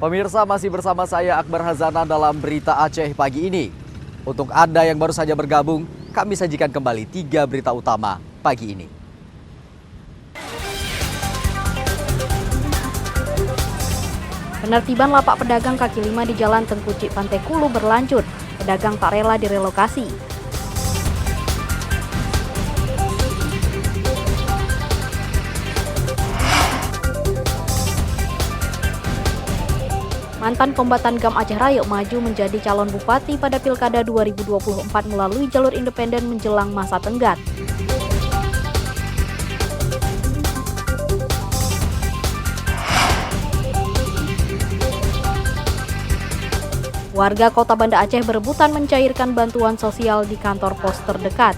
Pemirsa, masih bersama saya Akbar Hazana dalam Berita Aceh pagi ini. Untuk Anda yang baru saja bergabung, kami sajikan kembali 3 berita utama pagi ini. Penertiban lapak pedagang kaki lima di Jalan Tengku Cik Pantai Kulu berlanjut. Pedagang tak rela direlokasi. Mantan kombatan GAM Aceh Raya maju menjadi calon bupati pada Pilkada 2024 melalui jalur independen menjelang masa tenggat. Warga Kota Banda Aceh berebutan mencairkan bantuan sosial di kantor pos terdekat.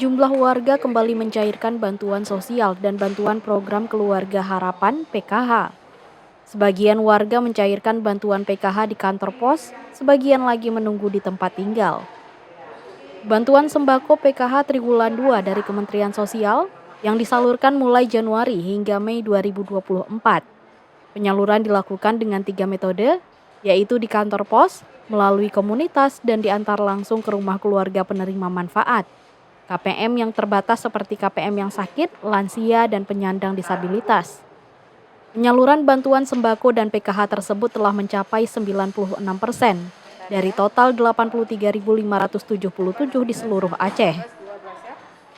Sejumlah warga kembali mencairkan bantuan sosial dan bantuan program Keluarga Harapan (PKH). Sebagian warga mencairkan bantuan PKH di kantor pos, sebagian lagi menunggu di tempat tinggal. Bantuan sembako PKH triwulan 2 dari Kementerian Sosial yang disalurkan mulai Januari hingga Mei 2024. Penyaluran dilakukan dengan 3 metode, yaitu di kantor pos, melalui komunitas, dan diantar langsung ke rumah keluarga penerima manfaat. KPM yang terbatas seperti KPM yang sakit, lansia, dan penyandang disabilitas. Penyaluran bantuan sembako dan PKH tersebut telah mencapai 96% dari total 83.577 di seluruh Aceh.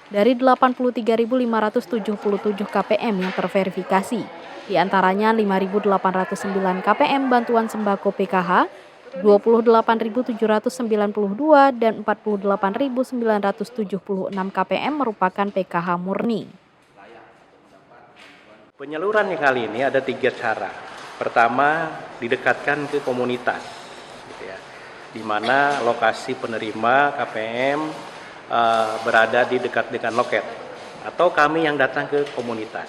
Dari 83.577 KPM yang terverifikasi, di antaranya 5.809 KPM bantuan sembako PKH, 28.792 dan 48.976 KPM merupakan PKH murni. Penyaluran yang kali ini ada 3 cara. Pertama, didekatkan ke komunitas, gitu ya, di mana lokasi penerima KPM berada di dekat dengan loket, atau kami yang datang ke komunitas,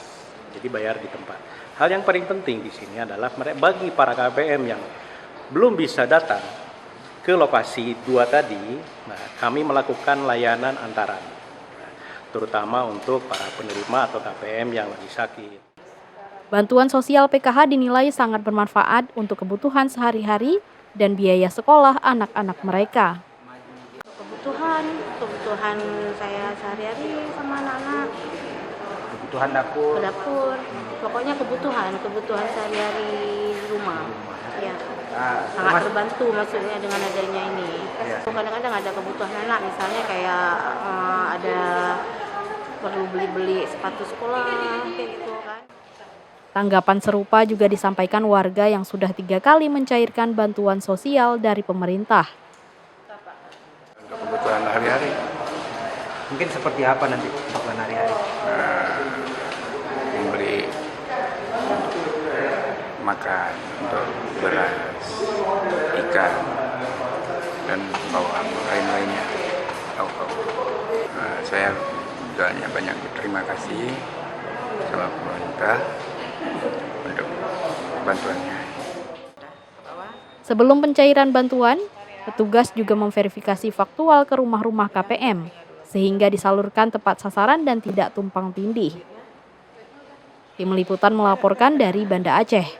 jadi bayar di tempat. Hal yang paling penting di sini adalah bagi para KPM yang belum bisa datang ke lokasi 2 tadi, kami melakukan layanan antaran, terutama untuk para penerima atau KPM yang lagi sakit. Bantuan sosial PKH dinilai sangat bermanfaat untuk kebutuhan sehari-hari dan biaya sekolah anak-anak mereka. Kebutuhan saya sehari-hari sama anak-anak. Kebutuhan dapur. Pokoknya kebutuhan sehari-hari di rumah. Ya. Sangat terbantu maksudnya dengan adanya ini. Kadang-kadang ada kebutuhan anak, misalnya kayak ada perlu beli sepatu sekolah kayak gitu kan. Tanggapan serupa juga disampaikan warga yang sudah 3 kali mencairkan bantuan sosial dari pemerintah. Untuk kebutuhan hari-hari. Mungkin seperti apa nanti kebutuhan hari-hari? Membeli makan, untuk beras, ikan, dan bawang lain-lainnya. Saya banyak berterima kasih sama pemerintah untuk bantuannya. Sebelum pencairan bantuan, petugas juga memverifikasi faktual ke rumah-rumah KPM, sehingga disalurkan tepat sasaran dan tidak tumpang tindih. Tim Liputan melaporkan dari Banda Aceh.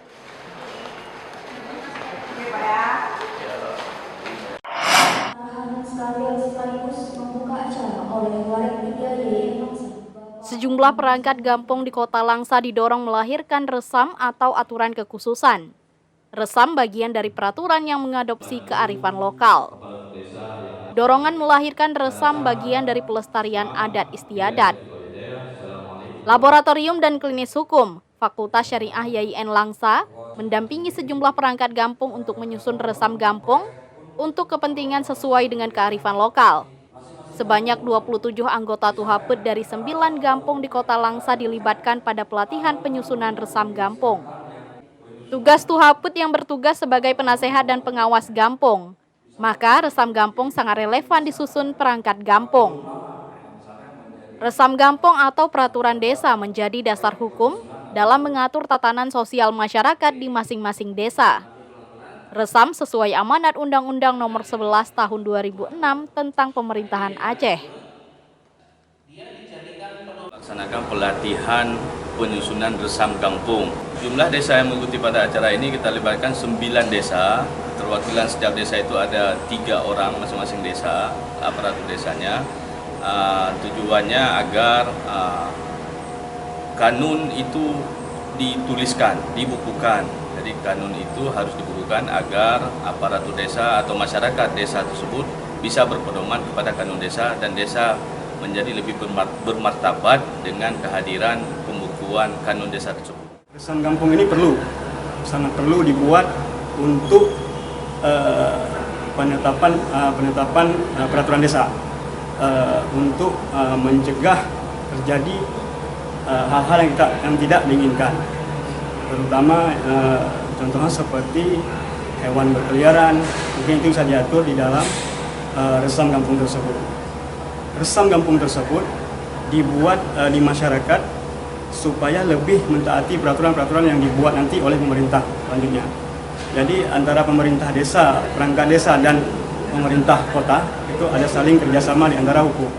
Sejumlah perangkat gampong di Kota Langsa didorong melahirkan resam atau aturan kekhususan. Resam bagian dari peraturan yang mengadopsi kearifan lokal. Dorongan melahirkan resam bagian dari pelestarian adat istiadat. Laboratorium dan Klinis Hukum Fakultas Syariah YIN Langsa mendampingi sejumlah perangkat gampong untuk menyusun resam gampong untuk kepentingan sesuai dengan kearifan lokal. Sebanyak 27 anggota Tuhapet dari 9 gampong di Kota Langsa dilibatkan pada pelatihan penyusunan resam gampong. Tugas Tuhapet yang bertugas sebagai penasehat dan pengawas gampong. Maka resam gampong sangat relevan disusun perangkat gampong. Resam Gampong atau peraturan desa menjadi dasar hukum dalam mengatur tatanan sosial masyarakat di masing-masing desa. Resam sesuai amanat Undang-Undang Nomor 11 Tahun 2006 tentang Pemerintahan Aceh. Laksanakan pelatihan penyusunan resam kampung. Jumlah desa yang mengikuti pada acara ini kita libatkan 9 desa. Perwakilan setiap desa itu ada 3 orang masing-masing desa, aparatur desanya. Tujuannya agar kanun itu dituliskan, dibukukan. Jadi kanun itu harus dibukukan agar aparatur desa atau masyarakat desa tersebut bisa berpedoman kepada kanun desa dan desa menjadi lebih bermartabat dengan kehadiran pembukuan kanun desa tersebut. Resam kampung ini sangat perlu dibuat untuk penetapan peraturan desa untuk mencegah terjadi hal-hal yang tidak diinginkan, terutama contohnya seperti hewan berkeliaran, mungkin itu bisa diatur di dalam resam kampung tersebut. Resam kampung tersebut dibuat di masyarakat supaya lebih mentaati peraturan-peraturan yang dibuat nanti oleh pemerintah selanjutnya. Jadi antara pemerintah desa, perangkat desa dan pemerintah kota itu ada saling kerjasama di antara hukum.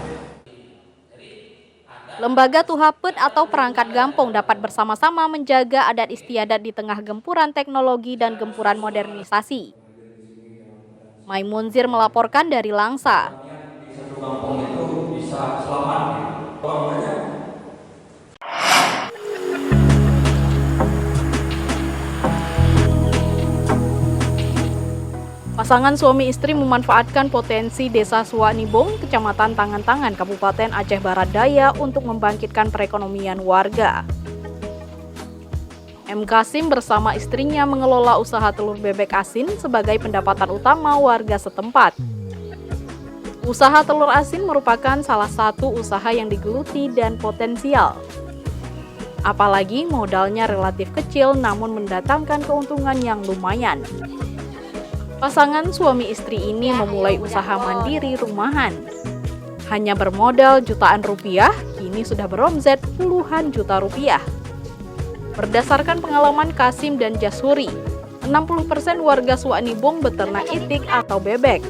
Lembaga Tuhapet atau perangkat Gampong dapat bersama-sama menjaga adat istiadat di tengah gempuran teknologi dan gempuran modernisasi. Maimunzir melaporkan dari Langsa. Pasangan suami istri memanfaatkan potensi Desa Suwanibong, Kecamatan Tangan-Tangan, Kabupaten Aceh Barat Daya untuk membangkitkan perekonomian warga. M. Kasim bersama istrinya mengelola usaha telur bebek asin sebagai pendapatan utama warga setempat. Usaha telur asin merupakan salah satu usaha yang digeluti dan potensial. Apalagi modalnya relatif kecil namun mendatangkan keuntungan yang lumayan. Pasangan suami istri ini memulai usaha mandiri rumahan. Hanya bermodal jutaan rupiah, kini sudah beromzet puluhan juta rupiah. Berdasarkan pengalaman Kasim dan Jasuri, 60% warga Suwanibong beternak itik atau bebek.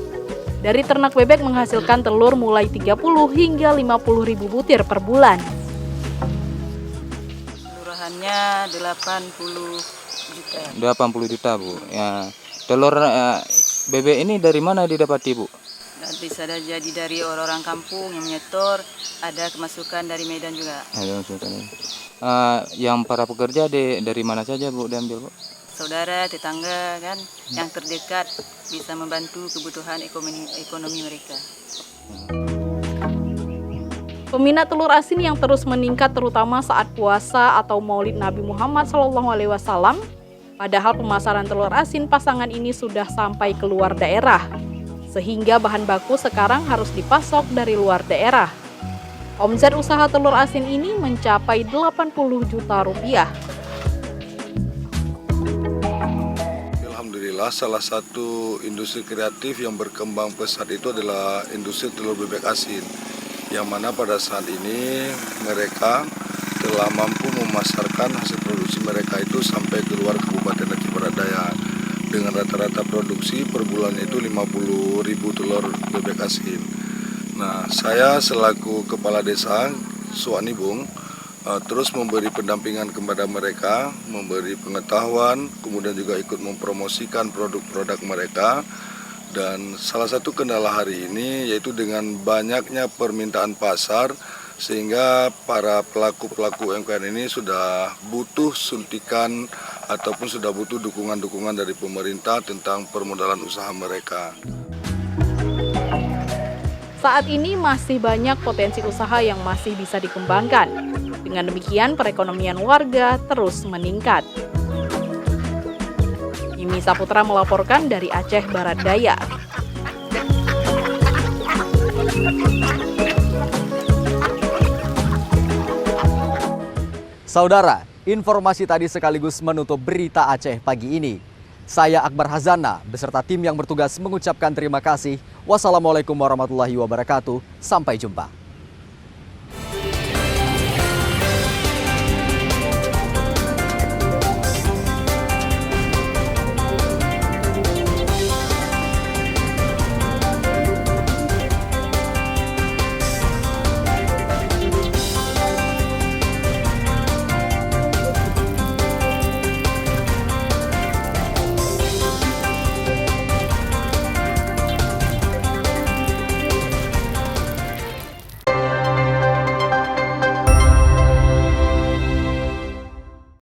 Dari ternak bebek menghasilkan telur mulai 30 hingga 50 ribu butir per bulan. Kelurahannya 80 juta. 80 juta, Bu. Ya. Telur bebek ini dari mana didapati, Bu? Bisa jadi dari orang-orang kampung yang menyetor, ada kemasukan dari Medan juga. Yang para pekerja dari mana saja, Bu, diambil, Bu? Saudara, tetangga kan, yang terdekat bisa membantu kebutuhan ekonomi mereka. Peminat telur asin yang terus meningkat terutama saat puasa atau Maulid Nabi Muhammad SAW. Padahal pemasaran telur asin pasangan ini sudah sampai keluar daerah, sehingga bahan baku sekarang harus dipasok dari luar daerah. Omset usaha telur asin ini mencapai 80 juta rupiah. Alhamdulillah, salah satu industri kreatif yang berkembang pesat itu adalah industri telur bebek asin, yang mana pada saat ini mereka telah mampu memasarkan hasil produksi mereka itu sampai keluar Kabupaten Aceh Barat Daya dengan rata-rata produksi per bulan itu 50 ribu telur bebek asin. Nah, saya selaku Kepala Desa Suwanibong terus memberi pendampingan kepada mereka, memberi pengetahuan, kemudian juga ikut mempromosikan produk-produk mereka. Dan salah satu kendala hari ini yaitu dengan banyaknya permintaan pasar, sehingga para pelaku-pelaku UMKM ini sudah butuh suntikan ataupun sudah butuh dukungan-dukungan dari pemerintah tentang permodalan usaha mereka. Saat ini masih banyak potensi usaha yang masih bisa dikembangkan. Dengan demikian perekonomian warga terus meningkat. Mimi Saputra melaporkan dari Aceh Barat Daya. Saudara, informasi tadi sekaligus menutup berita Aceh pagi ini. Saya Akbar Hazana beserta tim yang bertugas mengucapkan terima kasih. Wassalamualaikum warahmatullahi wabarakatuh. Sampai jumpa.